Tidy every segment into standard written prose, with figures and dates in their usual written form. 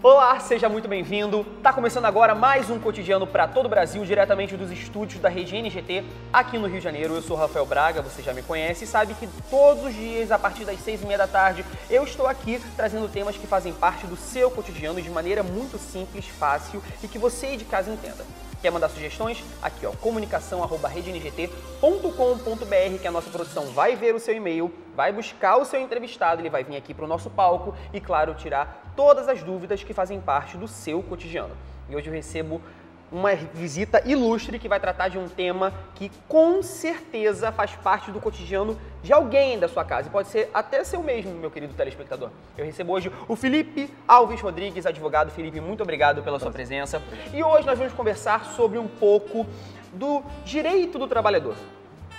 Olá, seja muito bem-vindo. Tá começando agora mais um cotidiano para todo o Brasil, diretamente dos estúdios da Rede NGT, aqui no Rio de Janeiro. Eu sou Rafael Braga, você já me conhece e sabe que todos os dias, a partir das 6h30 da tarde, eu estou aqui trazendo temas que fazem parte do seu cotidiano de maneira muito simples, fácil e que você aí de casa entenda. Quer mandar sugestões? Aqui ó, comunicação@redengt.com.br, que a nossa produção vai ver o seu e-mail, vai buscar o seu entrevistado, ele vai vir aqui para o nosso palco e, claro, tirar todas as dúvidas que fazem parte do seu cotidiano. E hoje eu recebo uma visita ilustre que vai tratar de um tema que com certeza faz parte do cotidiano de alguém da sua casa. E pode ser até seu mesmo, meu querido telespectador. Eu recebo hoje o Felipe Alves Rodrigues, advogado. Felipe, muito obrigado pela sua presença. E hoje nós vamos conversar sobre um pouco do direito do trabalhador.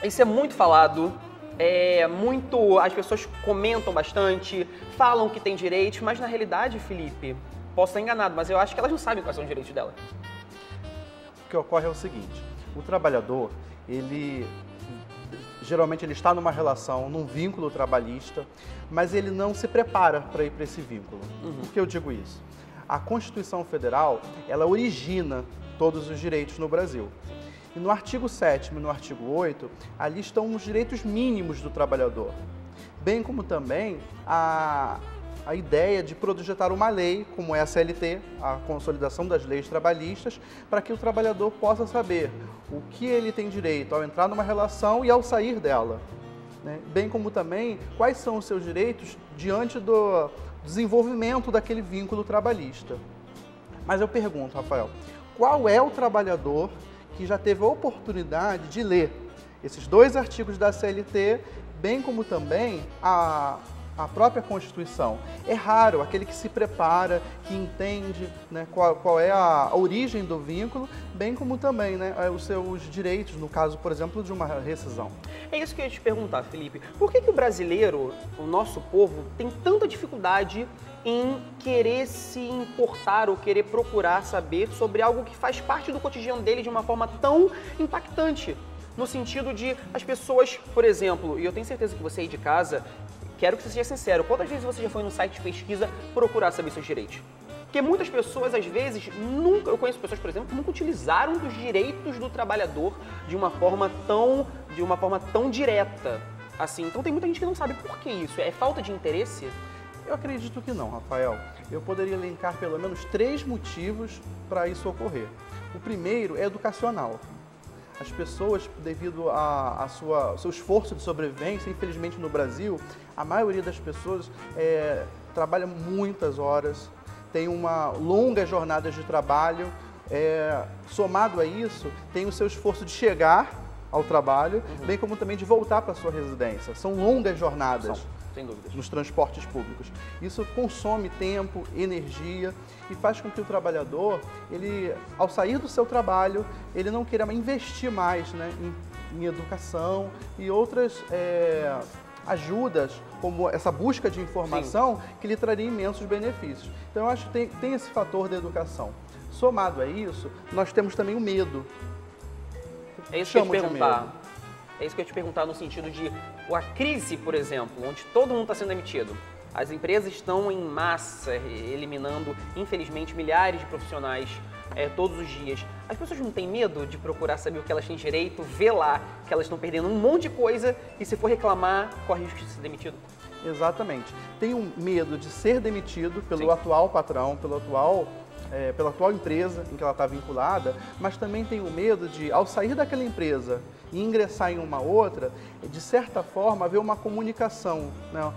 Isso é muito falado, as pessoas comentam bastante, falam que tem direitos, mas na realidade, Felipe, posso estar enganado, mas eu acho que elas não sabem quais são os direitos dela. O que ocorre é o seguinte: o trabalhador, geralmente ele está numa relação, num vínculo trabalhista, mas ele não se prepara para ir para esse vínculo. Por que eu digo isso? A Constituição Federal, ela origina todos os direitos no Brasil. E no artigo 7º e no artigo 8º, ali estão os direitos mínimos do trabalhador, bem como também a ideia de projetar uma lei, como é a CLT, a Consolidação das Leis Trabalhistas, para que o trabalhador possa saber o que ele tem direito ao entrar numa relação e ao sair dela, né? Bem como também quais são os seus direitos diante do desenvolvimento daquele vínculo trabalhista. Mas eu pergunto, Rafael, qual é o trabalhador que já teve a oportunidade de ler esses dois artigos da CLT, bem como também a própria Constituição? É raro aquele que se prepara, que entende, né, qual é a origem do vínculo, bem como também, né, os seus direitos, no caso, por exemplo, de uma rescisão. É isso que eu ia te perguntar, Felipe. Por que o brasileiro, o nosso povo, tem tanta dificuldade em querer se importar ou querer procurar saber sobre algo que faz parte do cotidiano dele de uma forma tão impactante? No sentido de as pessoas, por exemplo, e eu tenho certeza que você aí de casa, quero que você seja sincero, quantas vezes você já foi no site de pesquisa procurar saber seus direitos? Porque muitas pessoas, às vezes, eu conheço pessoas, por exemplo, que nunca utilizaram dos direitos do trabalhador de uma forma tão direta, assim. Então tem muita gente que não sabe por que isso. É falta de interesse? Eu acredito que não, Rafael. Eu poderia elencar pelo menos 3 motivos para isso ocorrer. O primeiro é educacional. As pessoas, devido ao seu esforço de sobrevivência, infelizmente no Brasil, a maioria das pessoas trabalha muitas horas, tem longas jornadas de trabalho, somado a isso, tem o seu esforço de chegar ao trabalho, bem como também de voltar para a sua residência. São longas jornadas. Sem dúvidas. Nos transportes públicos. Isso consome tempo, energia e faz com que o trabalhador, ao sair do seu trabalho, ele não queira investir mais, né, em educação e outras ajudas, como essa busca de informação, que lhe traria imensos benefícios. Então eu acho que tem esse fator da educação. Somado a isso, nós temos também o medo. É isso que eu ia te perguntar. É isso que eu ia te perguntar no sentido de a crise, por exemplo, onde todo mundo está sendo demitido. As empresas estão em massa eliminando, infelizmente, milhares de profissionais todos os dias. As pessoas não têm medo de procurar saber o que elas têm direito, ver lá que elas estão perdendo um monte de coisa e, se for reclamar, corre o risco de ser demitido? Exatamente. Tem um medo de ser demitido pelo atual patrão, pela atual empresa em que ela está vinculada, mas também tem o medo de, ao sair daquela empresa e ingressar em uma outra, de certa forma haver uma comunicação, né,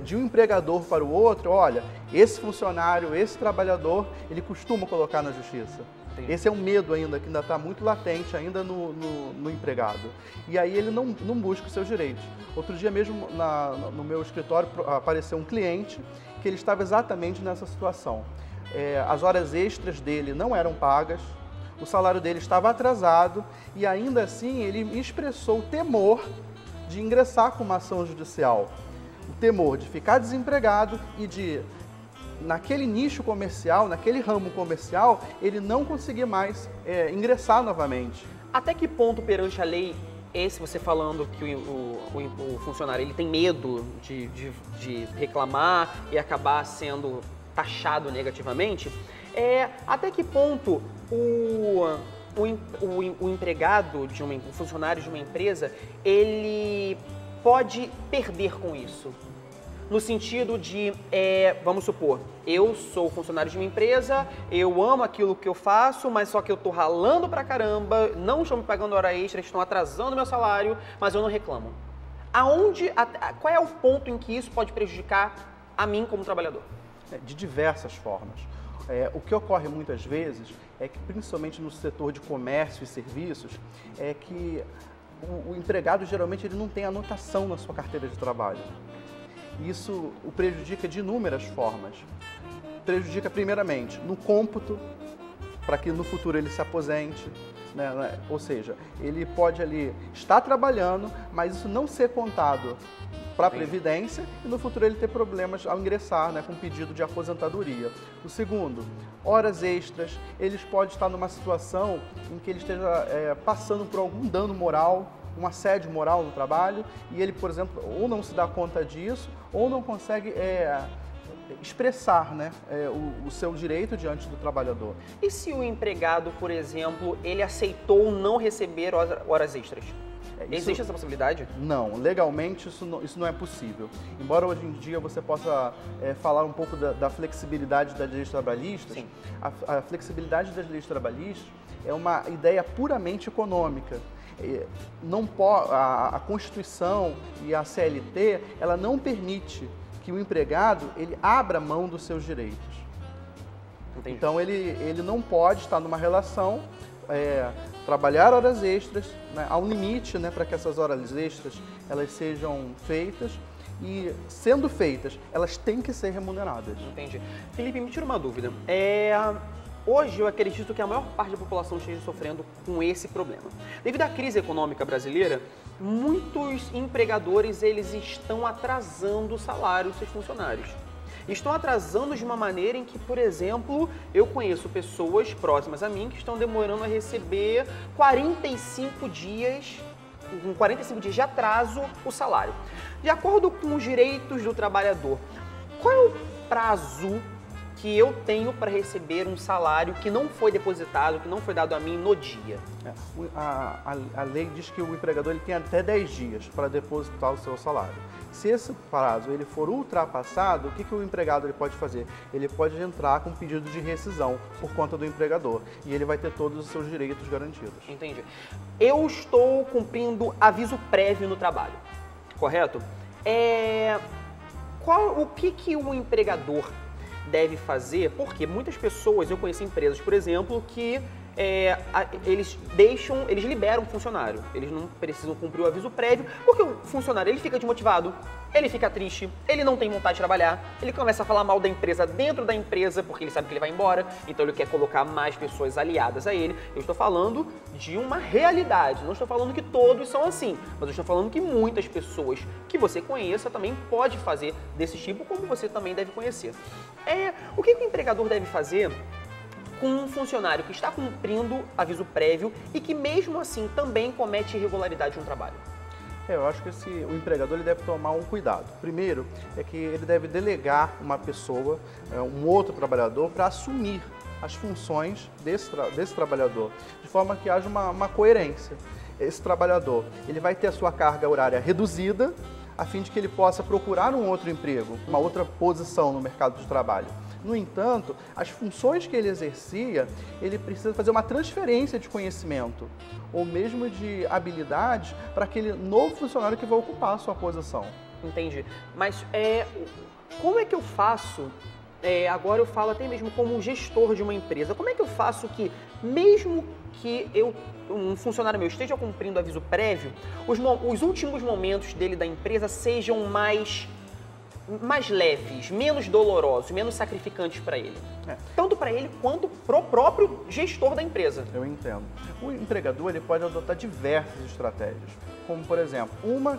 de um empregador para o outro: olha, esse funcionário, esse trabalhador, ele costuma colocar na justiça. Sim. Esse é um medo ainda, que ainda está muito latente ainda no empregado. E aí ele não busca os seus direitos. Outro dia mesmo, no meu escritório, apareceu um cliente que ele estava exatamente nessa situação. As horas extras dele não eram pagas, o salário dele estava atrasado e ainda assim ele expressou o temor de ingressar com uma ação judicial. O temor de ficar desempregado e de, naquele nicho comercial, naquele ramo comercial, ele não conseguir mais ingressar novamente. Até que ponto, perante a lei, você falando que o funcionário ele tem medo de reclamar e acabar sendo taxado negativamente, até que ponto o empregado, o funcionário de uma empresa, ele pode perder com isso? No sentido de, vamos supor, eu sou funcionário de uma empresa, eu amo aquilo que eu faço, mas só que eu tô ralando pra caramba, não estão me pagando hora extra, estão atrasando meu salário, mas eu não reclamo. Qual é o ponto em que isso pode prejudicar a mim como trabalhador? De diversas formas. O que ocorre muitas vezes é que, principalmente no setor de comércio e serviços, é que o empregado geralmente ele não tem anotação na sua carteira de trabalho. Isso o prejudica de inúmeras formas. Prejudica primeiramente no cômputo, para que no futuro ele se aposente, né? Ou seja, ele pode ali estar trabalhando, mas isso não ser contado para a Previdência e no futuro ele ter problemas ao ingressar, né, com pedido de aposentadoria. O segundo, horas extras, eles podem estar numa situação em que ele esteja passando por algum dano moral, um assédio moral no trabalho, e ele, por exemplo, ou não se dá conta disso, ou não consegue expressar, né, o seu direito diante do trabalhador. E se o empregado, por exemplo, ele aceitou não receber horas extras? Existe essa possibilidade? Não, legalmente isso não é possível. Embora hoje em dia você possa falar um pouco da flexibilidade das leis trabalhistas, a flexibilidade das leis trabalhistas é uma ideia puramente econômica. A Constituição e a CLT, ela não permite que o empregado ele abra mão dos seus direitos. Entendi. Então ele não pode estar numa relação, trabalhar horas extras, né, há um limite, né, para que essas horas extras elas sejam feitas e, sendo feitas, elas têm que ser remuneradas. Entendi. Felipe, me tira uma dúvida. Hoje eu acredito que a maior parte da população esteja sofrendo com esse problema. Devido à crise econômica brasileira, muitos empregadores eles estão atrasando o salário dos seus funcionários. Estão atrasando de uma maneira em que, por exemplo, eu conheço pessoas próximas a mim que estão demorando a receber 45 dias de atraso o salário. De acordo com os direitos do trabalhador, qual é o prazo que eu tenho para receber um salário que não foi depositado, que não foi dado a mim no dia? A lei diz que o empregador ele tem até 10 dias para depositar o seu salário. Se esse prazo ele for ultrapassado, o que o empregado ele pode fazer? Ele pode entrar com pedido de rescisão por conta do empregador e ele vai ter todos os seus direitos garantidos. Entendi. Eu estou cumprindo aviso prévio no trabalho, correto? O que o empregador deve fazer? Porque muitas pessoas, eu conheço empresas, por exemplo, que eles liberam o funcionário. Eles não precisam cumprir o aviso prévio, porque o funcionário ele fica desmotivado, ele fica triste, ele não tem vontade de trabalhar, ele começa a falar mal da empresa dentro da empresa, porque ele sabe que ele vai embora, então ele quer colocar mais pessoas aliadas a ele. Eu estou falando de uma realidade, não estou falando que todos são assim, mas eu estou falando que muitas pessoas que você conheça também pode fazer desse tipo, como você também deve conhecer. O que o empregador deve fazer com um funcionário que está cumprindo aviso prévio e que mesmo assim também comete irregularidade no trabalho? Eu acho que o empregador ele deve tomar um cuidado. Primeiro, é que ele deve delegar uma pessoa, um outro trabalhador, para assumir as funções desse trabalhador, de forma que haja uma coerência. Esse trabalhador ele vai ter a sua carga horária reduzida, a fim de que ele possa procurar um outro emprego, uma outra posição no mercado de trabalho. No entanto, as funções que ele exercia, ele precisa fazer uma transferência de conhecimento ou mesmo de habilidades para aquele novo funcionário que vai ocupar a sua posição. Entendi. Mas como é que eu faço, agora eu falo até mesmo como gestor de uma empresa, como é que eu faço que, mesmo que um funcionário meu esteja cumprindo aviso prévio, os últimos momentos dele da empresa sejam mais leves, menos dolorosos, menos sacrificantes para ele? Tanto para ele quanto para o próprio gestor da empresa. Eu entendo. O empregador ele pode adotar diversas estratégias, como por exemplo,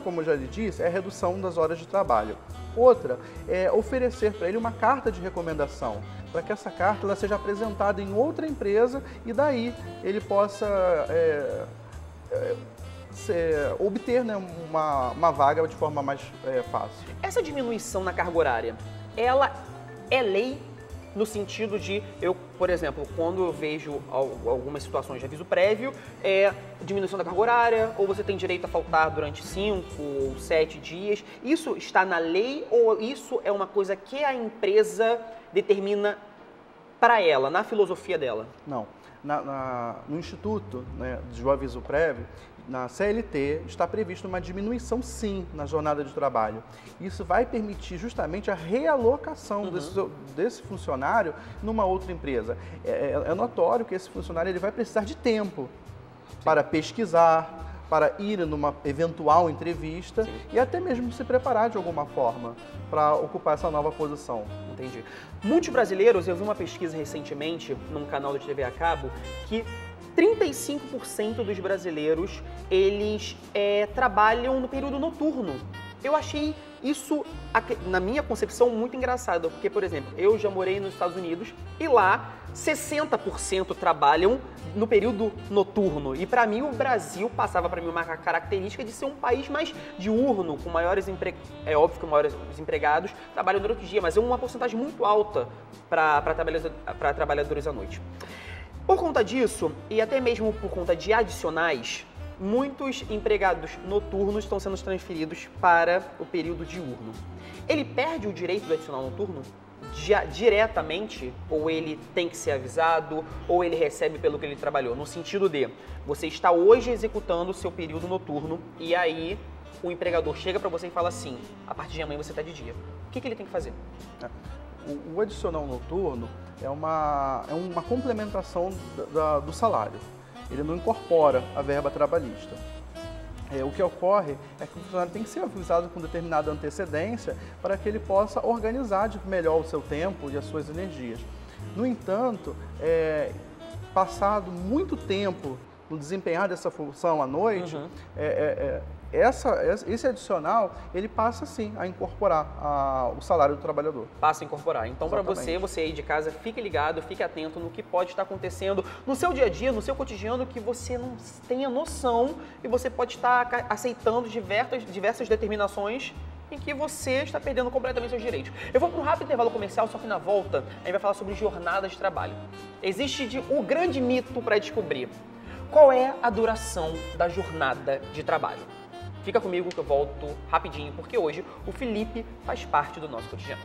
como eu já lhe disse, é a redução das horas de trabalho. Outra é oferecer para ele uma carta de recomendação, para que essa carta ela seja apresentada em outra empresa e daí ele possa obter, né, uma vaga de forma mais fácil. Essa diminuição na carga horária, ela é lei no sentido de, por exemplo, quando eu vejo algumas situações de aviso prévio, diminuição da carga horária, ou você tem direito a faltar durante 5 ou 7 dias. Isso está na lei ou isso é uma coisa que a empresa determina para ela, na filosofia dela? Não. No Instituto, né, do aviso prévio, na CLT, está prevista uma diminuição, sim, na jornada de trabalho. Isso vai permitir justamente a realocação desse funcionário numa outra empresa. É notório que esse funcionário ele vai precisar de tempo para pesquisar, para ir numa eventual entrevista e até mesmo se preparar de alguma forma para ocupar essa nova posição. Entendi. Muitos brasileiros, eu vi uma pesquisa recentemente num canal de TV a cabo, que 35% dos brasileiros, eles trabalham no período noturno. Eu achei isso, na minha concepção, muito engraçado, porque, por exemplo, eu já morei nos Estados Unidos e lá 60% trabalham no período noturno. E para mim o Brasil passava para mim uma característica de ser um país mais diurno, com maiores é óbvio que maiores empregados trabalham durante o dia, mas é uma porcentagem muito alta para trabalhadores à noite. Por conta disso, e até mesmo por conta de adicionais, muitos empregados noturnos estão sendo transferidos para o período diurno. Ele perde o direito do adicional noturno diretamente, ou ele tem que ser avisado, ou ele recebe pelo que ele trabalhou? No sentido de, você está hoje executando o seu período noturno e aí o empregador chega para você e fala assim, a partir de amanhã você está de dia. O que ele tem que fazer? O adicional noturno é uma complementação do salário. Ele não incorpora a verba trabalhista. O que ocorre é que o funcionário tem que ser avisado com determinada antecedência para que ele possa organizar melhor o seu tempo e as suas energias. No entanto, passado muito tempo no desempenhar dessa função à noite, esse adicional, ele passa sim a incorporar o salário do trabalhador. Passa a incorporar. Então, para você aí de casa, fique ligado, fique atento no que pode estar acontecendo no seu dia a dia, no seu cotidiano, que você não tenha noção e você pode estar aceitando diversas determinações em que você está perdendo completamente seus direitos. Eu vou para um rápido intervalo comercial, só que na volta a gente vai falar sobre jornada de trabalho. Existe um grande mito para descobrir. Qual é a duração da jornada de trabalho? Fica comigo que eu volto rapidinho, porque hoje o Felipe faz parte do nosso cotidiano.